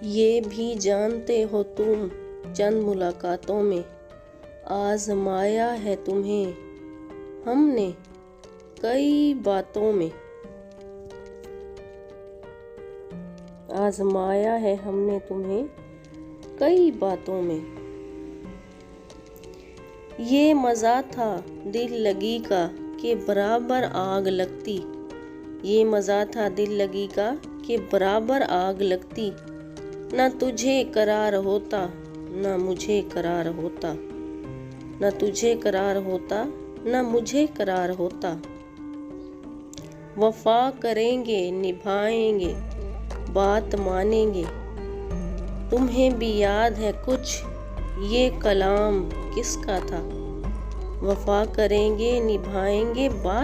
ये भी जानते हो तुम चंद मुलाकातों में आजमाया है तुम्हें हमने कई बातों में। आजमाया है हमने तुम्हें कई बातों में। ये मज़ा था दिल लगी का के बराबर आग लगती। ये मज़ा था दिल लगी का के बराबर आग लगती। न तुझे करार होता न मुझे करार होता। न तुझे करार होता न मुझे करार होता। वफा करेंगे निभाएंगे बात मानेंगे। तुम्हें भी याद है कुछ ये कलाम किसका था। वफा करेंगे निभाएंगे बात